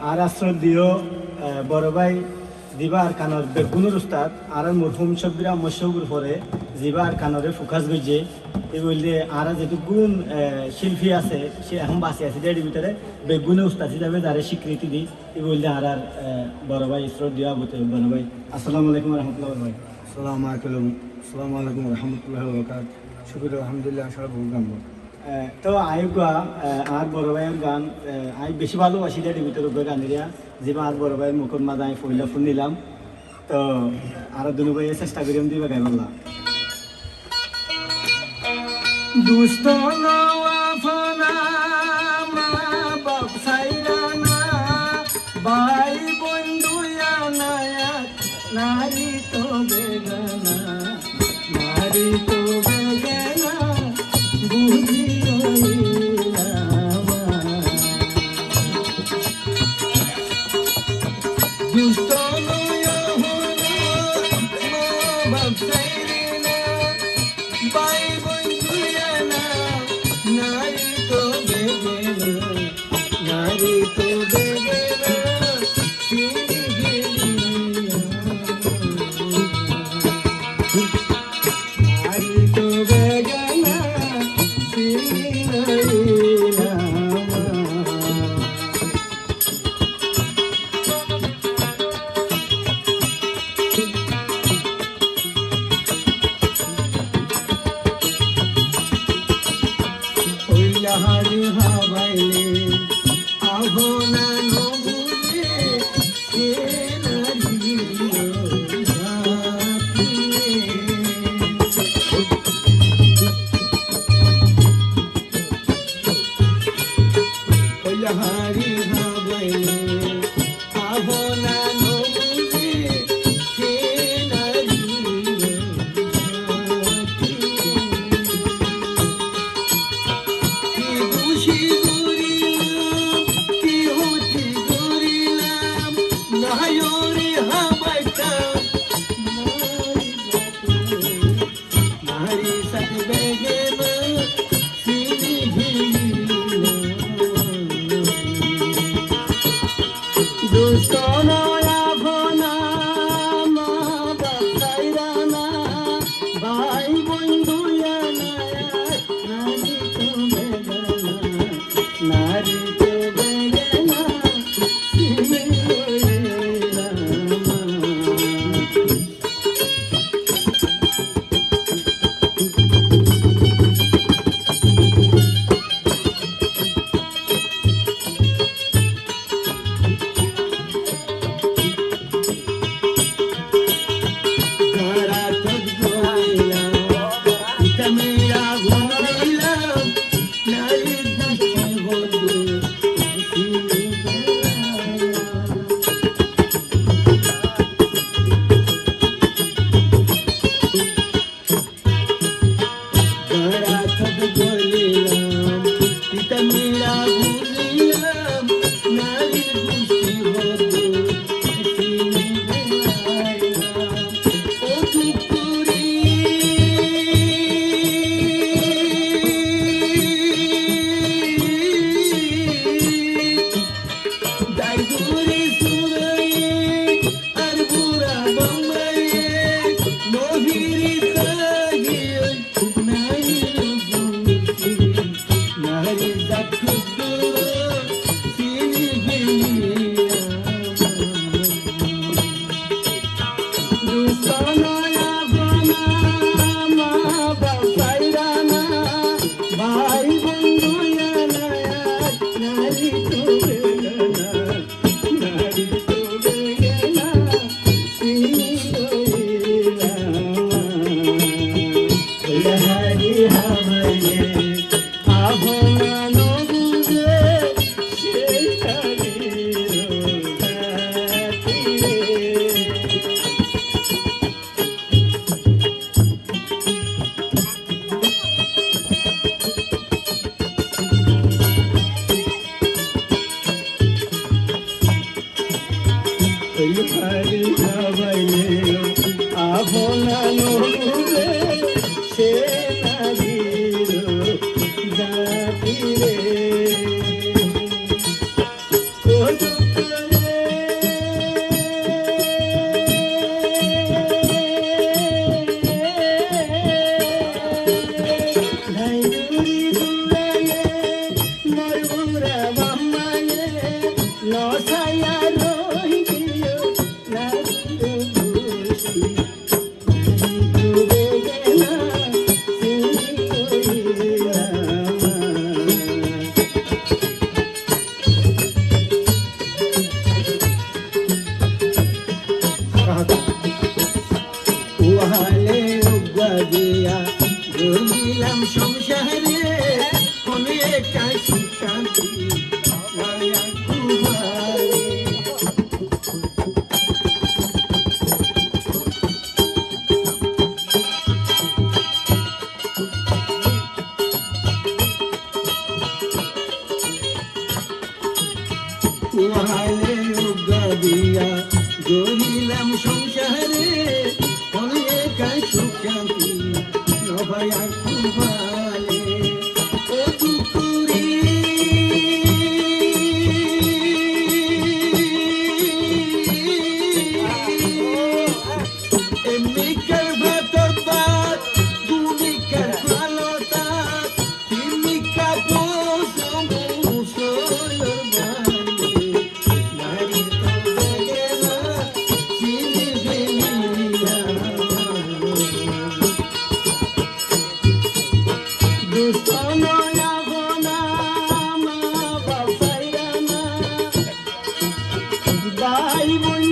আর আশ্রয় দিও বড় ভাই দিবা আর কানর বেগুনের উস্তাদ আর মরহুম সব্বিরা মশহুর পরে জিবা আর কানরে ফোকাস গইছে এই বললে আর যেটু গুণ শিল্পী আছে সে এখন বাঁচে আছে দেড় ভিতরে বেগুনে উস্তাদ হিসাবে যারা স্বীকৃতি দিই এই বললে আর বড় ভাই ইসরত দিয়া বলতে বড় ভাই আসসালামু আলাইকুম রহমতুল্লাহ ভাই আসসালামু আলাইকুম রহমতুল্লাহ বরকাত শুকুর আলহামদুলিল্লাহ সারা বহু গান তো আয়ুগা আর বড় ভাইয়ের গান আমি বেশি ভালোবাসি দেড় ভিতরে গানেরিয়া যেবা আর বড় ভাইয়ের মুখর মাঝে আমি ফইলা ফোন নিলাম তো আরো দুনু ভাইয়ের চেষ্টা করি দিবা গাই বললা দুস্থ ভাই বন্ধু নারী তো বেগানা নারী তো বেগানা বুঝি দুষ্ট ভাই বন্ধু নারী তো বেগানা নারী তো বেগানা হারি হাবাইলে আহনা নবুলে কে নারিও জাতিলে হারি হাবাইলে আহনা নবুলে কে নারিও ওয়ালে উগাদিয়া গইলাম সংসারে অনেক শান্তি মায়া কুমারে ওয়ালে উগাদিয়া গইলাম সংসারে সুখান্তি নভায়া কুমালে ও দুপুরি এমনিকার ভাতর ভাত ভূমিকার ভালো তাত তিমিকা পোষম মুসলর বানে নারী তো দেখে না চিনি বেনিয়া ভাই বোন